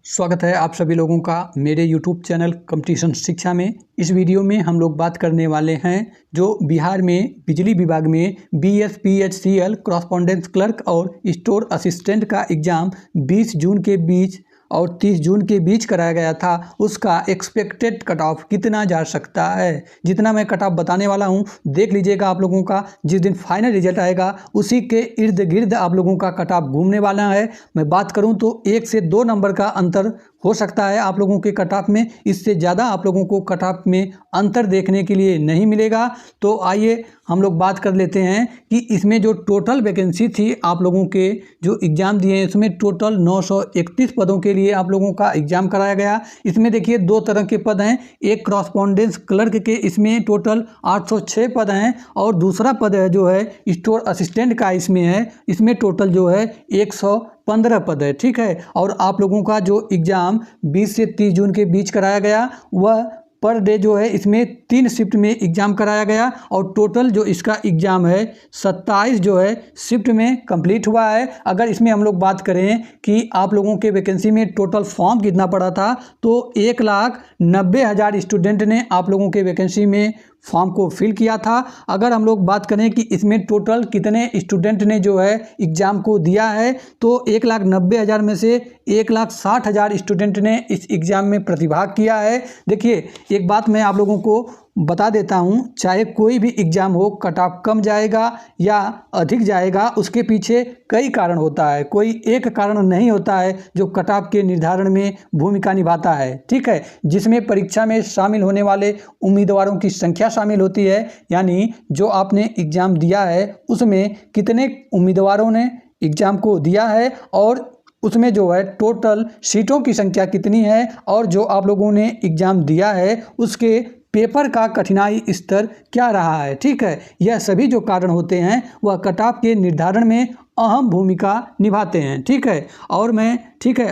स्वागत है आप सभी लोगों का मेरे YouTube चैनल कंपटीशन शिक्षा में। इस वीडियो में हम लोग बात करने वाले हैं जो बिहार में बिजली विभाग में BSPHCL कॉरस्पॉन्डेंस क्लर्क और स्टोर असिस्टेंट का एग्ज़ाम 20 जून के बीच और 30 जून के बीच कराया गया था, उसका एक्सपेक्टेड कट ऑफ कितना जा सकता है। जितना मैं कट ऑफ बताने वाला हूं देख लीजिएगा। आप लोगों का जिस दिन फाइनल रिजल्ट आएगा उसी के इर्द गिर्द आप लोगों का कट ऑफ घूमने वाला है। मैं बात करूं तो 1 से 2 नंबर का अंतर हो सकता है आप लोगों के कट ऑफ में, इससे ज़्यादा आप लोगों को कट ऑफ में अंतर देखने के लिए नहीं मिलेगा। तो आइए हम लोग बात कर लेते हैं कि इसमें जो टोटल वैकेंसी थी आप लोगों के जो एग्ज़ाम दिए हैं उसमें टोटल 931 पदों के लिए आप लोगों का एग्ज़ाम कराया गया। इसमें देखिए 2 तरह के पद हैं। एक कॉरस्पॉन्डेंस क्लर्क के इसमें टोटल 806 पद हैं और दूसरा पद है जो है स्टोर असिस्टेंट का इसमें है, इसमें टोटल जो है 115 पद है। ठीक है। और आप लोगों का जो एग्ज़ाम 20 से 30 जून के बीच कराया गया वह पर डे जो है इसमें 3 शिफ्ट में एग्ज़ाम कराया गया और टोटल जो इसका एग्ज़ाम है 27 जो है शिफ्ट में कंप्लीट हुआ है। अगर इसमें हम लोग बात करें कि आप लोगों के वैकेंसी में टोटल फॉर्म कितना पड़ा था तो 1,90,000 स्टूडेंट ने आप लोगों के वैकेंसी में फॉर्म को फिल किया था। अगर हम लोग बात करें कि इसमें टोटल कितने स्टूडेंट ने जो है एग्ज़ाम को दिया है तो 1,90,000 में से 1,60,000 स्टूडेंट ने इस एग्ज़ाम में प्रतिभाग किया है। देखिए एक बात मैं आप लोगों को बता देता हूं, चाहे कोई भी एग्ज़ाम हो कट ऑफ कम जाएगा या अधिक जाएगा उसके पीछे कई कारण होता है, कोई एक कारण नहीं होता है जो कट ऑफ के निर्धारण में भूमिका निभाता है। ठीक है। जिसमें परीक्षा में शामिल होने वाले उम्मीदवारों की संख्या शामिल होती है, यानी जो आपने एग्ज़ाम दिया है उसमें कितने उम्मीदवारों ने एग्ज़ाम को दिया है और उसमें जो है टोटल सीटों की संख्या कितनी है और जो आप लोगों ने एग्ज़ाम दिया है उसके पेपर का कठिनाई स्तर क्या रहा है। ठीक है। यह सभी जो कारण होते हैं वह कट ऑफ के निर्धारण में अहम भूमिका निभाते हैं। ठीक है। और मैं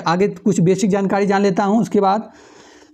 आगे कुछ बेसिक जानकारी जान लेता हूं। उसके बाद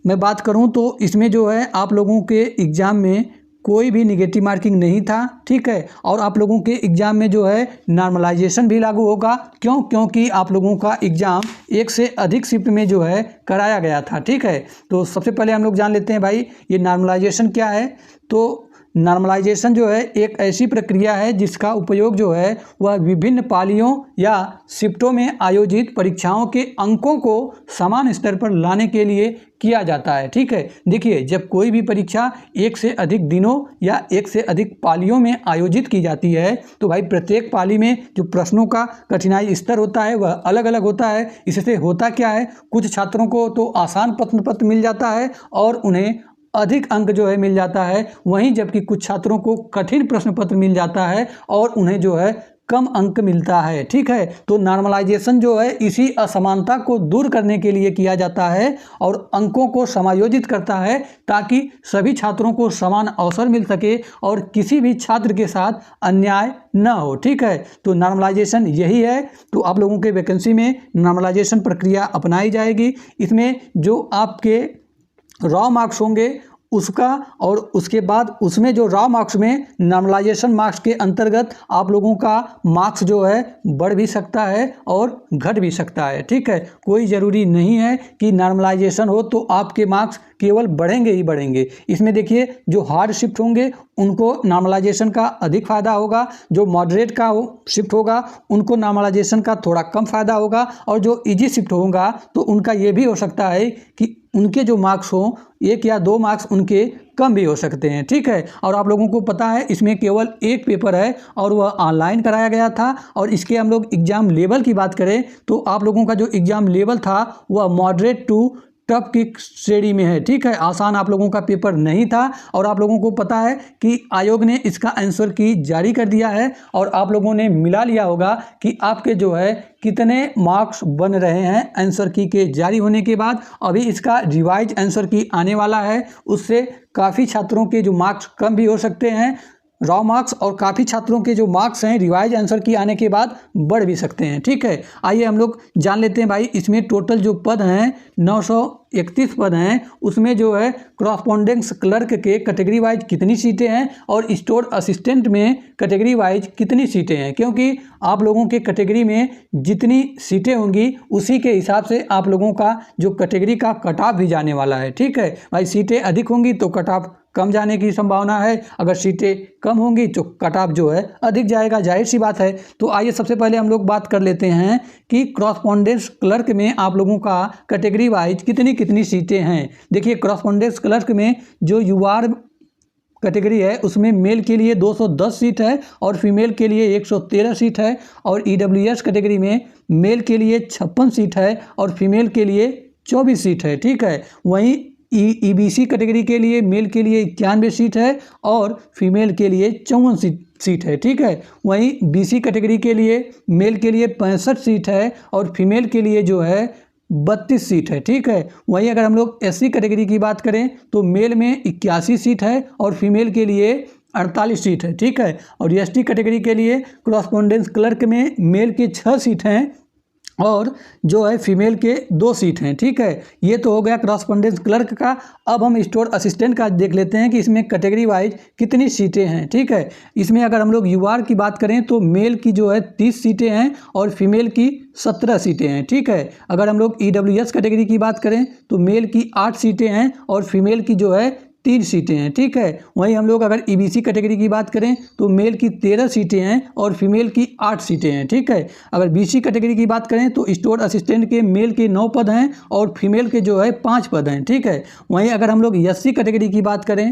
मैं बात करूं तो इसमें जो है आप लोगों के एग्ज़ाम में कोई भी नेगेटिव मार्किंग नहीं था। ठीक है। और आप लोगों के एग्ज़ाम में जो है नॉर्मलाइजेशन भी लागू होगा। क्योंकि आप लोगों का एग्ज़ाम 1 से अधिक शिफ्ट में जो है कराया गया था। ठीक है। तो सबसे पहले हम लोग जान लेते हैं भाई ये नॉर्मलाइजेशन क्या है। तो नॉर्मलाइजेशन जो है एक ऐसी प्रक्रिया है जिसका उपयोग जो है वह विभिन्न पालियों या शिफ्टों में आयोजित परीक्षाओं के अंकों को समान स्तर पर लाने के लिए किया जाता है। ठीक है। देखिए जब कोई भी परीक्षा 1 से अधिक दिनों या 1 से अधिक पालियों में आयोजित की जाती है तो भाई प्रत्येक पाली में जो प्रश्नों का कठिनाई स्तर होता है वह अलग अलग होता है। इससे होता क्या है, कुछ छात्रों को तो आसान प्रश्न पत्र मिल जाता है और उन्हें अधिक अंक जो है मिल जाता है, वहीं जबकि कुछ छात्रों को कठिन प्रश्न पत्र मिल जाता है और उन्हें जो है कम अंक मिलता है। ठीक है। तो नॉर्मलाइजेशन जो है इसी असमानता को दूर करने के लिए किया जाता है और अंकों को समायोजित करता है ताकि सभी छात्रों को समान अवसर मिल सके और किसी भी छात्र के साथ अन्याय न हो। ठीक है। तो नॉर्मलाइजेशन यही है। तो आप लोगों के वैकेंसी में नॉर्मलाइजेशन प्रक्रिया अपनाई जाएगी। इसमें जो आपके रॉ मार्क्स होंगे उसका और उसके बाद उसमें जो रॉ मार्क्स में नॉर्मलाइजेशन मार्क्स के अंतर्गत आप लोगों का मार्क्स जो है बढ़ भी सकता है और घट भी सकता है। ठीक है। कोई ज़रूरी नहीं है कि नॉर्मलाइजेशन हो तो आपके मार्क्स केवल बढ़ेंगे ही बढ़ेंगे। इसमें देखिए जो हार्ड शिफ्ट होंगे उनको नॉर्मलाइजेशन का अधिक फ़ायदा होगा, जो मॉडरेट का शिफ्ट होगा उनको नॉर्मलाइजेशन का थोड़ा कम फ़ायदा होगा और जो इजी शिफ्ट होगा तो उनका ये भी हो सकता है कि उनके जो मार्क्स हों 1 या 2 मार्क्स उनके कम भी हो सकते हैं। ठीक है। और आप लोगों को पता है इसमें केवल एक पेपर है और वह ऑनलाइन कराया गया था। और इसके हम लोग एग्ज़ाम लेवल की बात करें तो आप लोगों का जो एग्ज़ाम लेवल था वह मॉडरेट टू टफ की श्रेणी में है। ठीक है। आसान आप लोगों का पेपर नहीं था और आप लोगों को पता है कि आयोग ने इसका आंसर की जारी कर दिया है और आप लोगों ने मिला लिया होगा कि आपके जो है कितने मार्क्स बन रहे हैं आंसर की के जारी होने के बाद। अभी इसका रिवाइज आंसर की आने वाला है, उससे काफ़ी छात्रों के जो मार्क्स कम भी हो सकते हैं। रॉ मार्क्स और काफ़ी छात्रों के जो मार्क्स हैं रिवाइज आंसर की आने के बाद बढ़ भी सकते हैं। ठीक है, आइए हम लोग जान लेते हैं भाई, इसमें टोटल जो पद हैं 931 पद हैं, उसमें जो है क्रॉसपॉन्डेंस क्लर्क के कैटेगरी वाइज कितनी सीटें हैं और स्टोर असिस्टेंट में कैटेगरी वाइज कितनी सीटें हैं, क्योंकि आप लोगों के कैटेगरी में जितनी सीटें होंगी उसी के हिसाब से आप लोगों का जो कैटेगरी का कट ऑफ भी जाने वाला है। ठीक है भाई, सीटें अधिक होंगी तो कट ऑफ कम जाने की संभावना है, अगर सीटें कम होंगी तो कट ऑफ जो है अधिक जाएगा, जाहिर सी बात है। तो आइए सबसे पहले हम लोग बात कर लेते हैं कि क्रॉसपॉन्डेंस क्लर्क में आप लोगों का कैटेगरी वाइज कितनी कितनी सीटें हैं। देखिए, क्रॉसपॉन्डेंस क्लर्क में जो यूआर कैटेगरी है उसमें मेल के लिए 210 सीट है और फीमेल के लिए 113 सीट है, और ईडब्ल्यूएस कैटेगरी में मेल के लिए 56 सीट है और फीमेल के लिए 24 सीट है। ठीक है, वहीं ईबीसी कैटेगरी के लिए मेल के लिए 91 सीट है और फीमेल के लिए 54 सीट है। ठीक है, वहीं बीसी कैटेगरी के लिए मेल के लिए 65 सीट है और फीमेल के लिए जो है 32 सीट है। ठीक है, वहीं अगर हम लोग एससी कैटेगरी की बात करें तो मेल में 81 सीट है और फीमेल के लिए 48 सीट है। ठीक है, और एसटी कैटेगरी के लिए क्रॉसपॉन्डेंस क्लर्क में मेल के 6 सीट हैं और जो है फीमेल के 2 सीट हैं। ठीक है, ये तो हो गया क्रॉसपॉन्डेंस क्लर्क का। अब हम स्टोर असिस्टेंट का देख लेते हैं कि इसमें कैटेगरी वाइज कितनी सीटें हैं। ठीक है, इसमें अगर हम लोग यूआर की बात करें तो मेल की जो है 30 सीटें हैं और फीमेल की 17 सीटें हैं। ठीक है, अगर हम लोग ईडब्ल्यूएस कैटेगरी की बात करें तो मेल की 8 सीटें हैं और फीमेल की जो है 3 सीटें हैं। ठीक है, वहीं हम लोग अगर ईबीसी कैटेगरी की बात करें तो मेल की 13 सीटें हैं और फीमेल की 8 सीटें हैं। ठीक है, अगर बीसी कैटेगरी की बात करें तो स्टोर असिस्टेंट के मेल के 9 पद हैं और फीमेल के जो है 5 पद हैं। ठीक है, वहीं अगर हम लोग एससी कैटेगरी की बात करें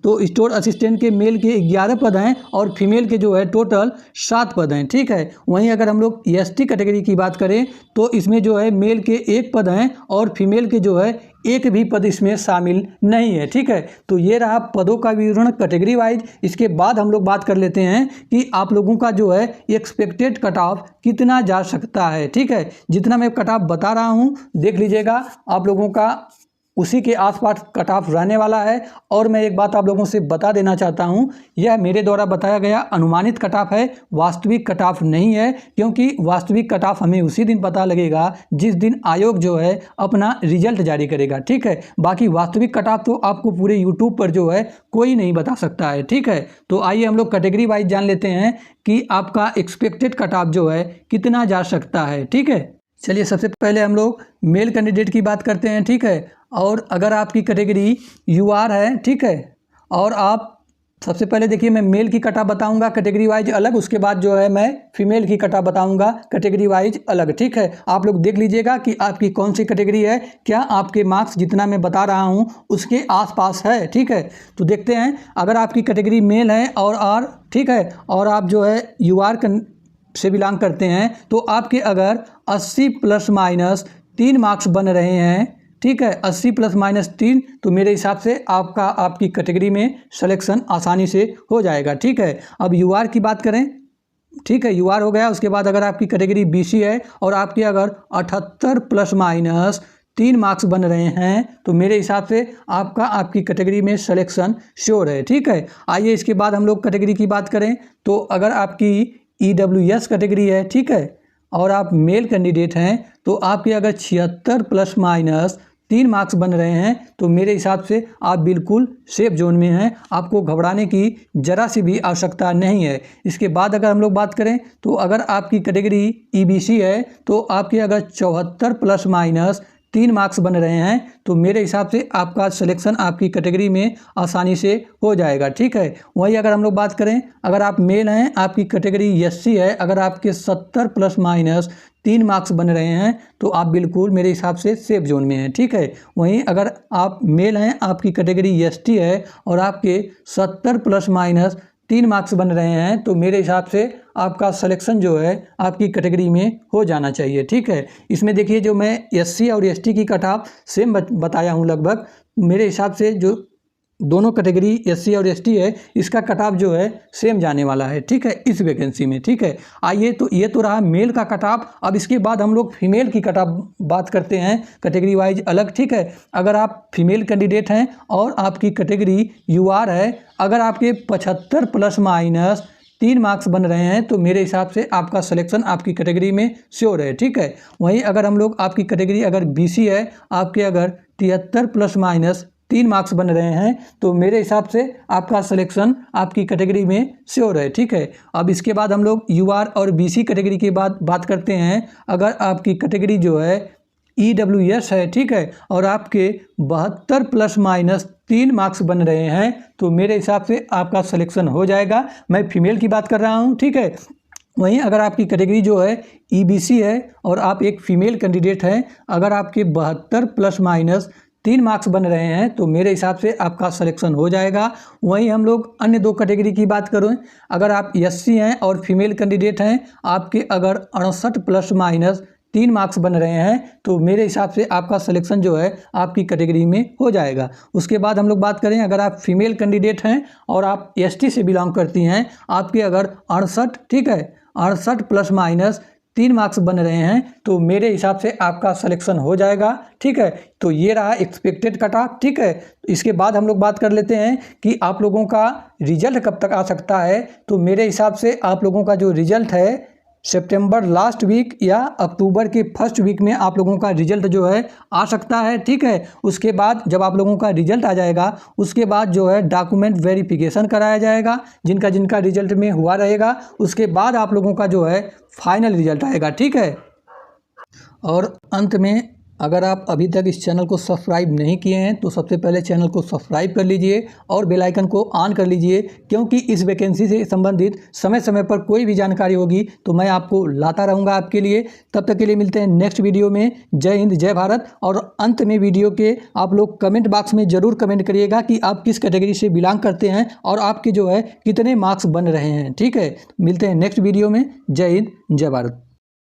तो स्टोर असिस्टेंट के मेल के 11 पद हैं और फीमेल के जो है टोटल 7 पद हैं। ठीक है, वहीं अगर हम लोग एसटी कैटेगरी की बात करें तो इसमें जो है मेल के 1 पद हैं और फीमेल के जो है 1 भी पद इसमें शामिल नहीं है। ठीक है, तो ये रहा पदों का विवरण कैटेगरी वाइज। इसके बाद हम लोग बात कर लेते हैं कि आप लोगों का जो है एक्सपेक्टेड कट ऑफ कितना जा सकता है। ठीक है, जितना मैं कट ऑफ बता रहा हूँ देख लीजिएगा, आप लोगों का उसी के आसपास कट ऑफ रहने वाला है। और मैं एक बात आप लोगों से बता देना चाहता हूं, यह मेरे द्वारा बताया गया अनुमानित कट ऑफ है, वास्तविक कट ऑफ नहीं है, क्योंकि वास्तविक कट ऑफ हमें उसी दिन पता लगेगा जिस दिन आयोग जो है अपना रिजल्ट जारी करेगा। ठीक है, बाकी वास्तविक कट ऑफ तो आपको पूरे यूट्यूब पर जो है कोई नहीं बता सकता है। ठीक है, तो आइए हम लोग कैटेगरी वाइज जान लेते हैं कि आपका एक्सपेक्टेड कट ऑफ जो है कितना जा सकता है। ठीक है, चलिए सबसे पहले हम लोग मेल कैंडिडेट की बात करते हैं। ठीक है, और अगर आपकी कैटेगरी यूआर है, ठीक है, और आप सबसे पहले देखिए मैं मेल की कट ऑफ बताऊंगा कैटेगरी वाइज अलग, उसके बाद जो है मैं फीमेल की कट ऑफ बताऊंगा कैटेगरी वाइज अलग। ठीक है, आप लोग देख लीजिएगा कि आपकी कौन सी कैटेगरी है, क्या आपके मार्क्स जितना मैं बता रहा हूं उसके आसपास है। ठीक है, तो देखते हैं, अगर आपकी कैटेगरी मेल है और ठीक है, और आप जो है यूआर से बिलोंग करते हैं तो आपके अगर 80 प्लस माइनस 3 मार्क्स बन रहे हैं, ठीक है, 80 प्लस माइनस 3, तो मेरे हिसाब से आपकी कैटेगरी में सिलेक्शन आसानी से हो जाएगा। ठीक है, अब यूआर की बात करें, ठीक है, यूआर हो गया। उसके बाद अगर आपकी कैटेगरी बीसी है और आपके अगर 78 प्लस माइनस 3 मार्क्स बन रहे हैं तो मेरे हिसाब से आपकी कैटेगरी में सिलेक्शन श्योर है। ठीक है, आइए इसके बाद हम लोग कैटेगरी की बात करें तो अगर आपकी ईडब्ल्यूएस कैटेगरी है, ठीक है, और आप मेल कैंडिडेट हैं तो आपके अगर 76 प्लस माइनस 3 मार्क्स बन रहे हैं तो मेरे हिसाब से आप बिल्कुल सेफ जोन में हैं, आपको घबराने की ज़रा सी भी आवश्यकता नहीं है। इसके बाद अगर हम लोग बात करें तो अगर आपकी कैटेगरी ईबीसी है तो आपके अगर 74 प्लस माइनस 3 मार्क्स बन रहे हैं तो मेरे हिसाब से आपका सिलेक्शन आपकी कैटेगरी में आसानी से हो जाएगा। ठीक है, वही अगर हम लोग बात करें, अगर आप मेल हैं, आपकी कैटेगरी एससी है, अगर आपके 70 प्लस माइनस 3 मार्क्स बन रहे हैं तो आप बिल्कुल मेरे हिसाब से सेफ जोन में हैं। ठीक है, वहीं अगर आप मेल हैं, आपकी कैटेगरी एसटी है और आपके 70 प्लस माइनस 3 मार्क्स बन रहे हैं तो मेरे हिसाब से आपका सिलेक्शन जो है आपकी कैटेगरी में हो जाना चाहिए। ठीक है, इसमें देखिए जो मैं एससी और एसटी की कट ऑफ सेम बताया हूँ लगभग, मेरे हिसाब से जो दोनों कैटेगरी एससी और एसटी है, इसका कट ऑफ जो है सेम जाने वाला है, ठीक है, इस वैकेंसी में, ठीक है। आइए, तो ये तो रहा मेल का कट ऑफ। अब इसके बाद हम लोग फीमेल की कट ऑफ बात करते हैं, कैटेगरी वाइज अलग, ठीक है। अगर आप फीमेल कैंडिडेट हैं और आपकी कैटेगरी यूआर है, अगर आपके 75 प्लस माइनस 3 मार्क्स बन रहे हैं तो मेरे हिसाब से आपका सिलेक्शन आपकी कैटेगरी में श्योर है, ठीक है। वहीं अगर हम लोग आपकी कैटेगरी अगर बीसी है, आपके अगर 73 प्लस माइनस 3 मार्क्स बन रहे हैं तो मेरे हिसाब से आपका सिलेक्शन आपकी कैटेगरी में श्योर है, ठीक है। अब इसके बाद हम लोग यूआर और बीसी कैटेगरी के बाद बात करते हैं। अगर आपकी कैटेगरी जो है ईडब्ल्यूएस है, ठीक है, और आपके 72 प्लस माइनस 3 मार्क्स बन रहे हैं तो मेरे हिसाब से आपका सिलेक्शन हो जाएगा। मैं फीमेल की बात कर रहा हूँ, ठीक है। वहीं अगर आपकी कैटेगरी जो है ईबीसी है और आप एक फीमेल कैंडिडेट हैं, अगर आपके 72 प्लस माइनस 3 मार्क्स बन रहे हैं तो मेरे हिसाब से आपका सिलेक्शन हो जाएगा। वहीं हम लोग अन्य 2 कैटेगरी की बात करें, अगर आप एससी हैं और फीमेल कैंडिडेट हैं, आपके अगर 68 प्लस माइनस 3 मार्क्स बन रहे हैं तो मेरे हिसाब से आपका सिलेक्शन जो है आपकी कैटेगरी में हो जाएगा। उसके बाद हम लोग बात करें, अगर आप फीमेल कैंडिडेट हैं और आप एसटी से बिलोंग करती हैं, आपके अगर 68, ठीक है, 68 प्लस माइनस 3 मार्क्स बन रहे हैं तो मेरे हिसाब से आपका सिलेक्शन हो जाएगा, ठीक है। तो ये रहा एक्सपेक्टेड कट ऑफ, ठीक है। इसके बाद हम लोग बात कर लेते हैं कि आप लोगों का रिजल्ट कब तक आ सकता है। तो मेरे हिसाब से आप लोगों का जो रिजल्ट है सितंबर लास्ट वीक या अक्टूबर के फर्स्ट वीक में आप लोगों का रिजल्ट जो है आ सकता है, ठीक है। उसके बाद जब आप लोगों का रिजल्ट आ जाएगा, उसके बाद जो है डॉक्यूमेंट वेरिफिकेशन कराया जाएगा, जिनका जिनका रिजल्ट में हुआ रहेगा, उसके बाद आप लोगों का जो है फाइनल रिजल्ट आएगा, ठीक है। और अंत में, अगर आप अभी तक इस चैनल को सब्सक्राइब नहीं किए हैं तो सबसे पहले चैनल को सब्सक्राइब कर लीजिए और बेल आइकन को ऑन कर लीजिए, क्योंकि इस वैकेंसी से संबंधित समय समय पर कोई भी जानकारी होगी तो मैं आपको लाता रहूँगा आपके लिए। तब तक के लिए मिलते हैं नेक्स्ट वीडियो में। जय हिंद, जय भारत। और अंत में वीडियो के आप लोग कमेंट बॉक्स में ज़रूर कमेंट करिएगा कि आप किस कैटेगरी से बिलोंग करते हैं और आपके जो है कितने मार्क्स बन रहे हैं, ठीक है। मिलते हैं नेक्स्ट वीडियो में। जय हिंद, जय भारत।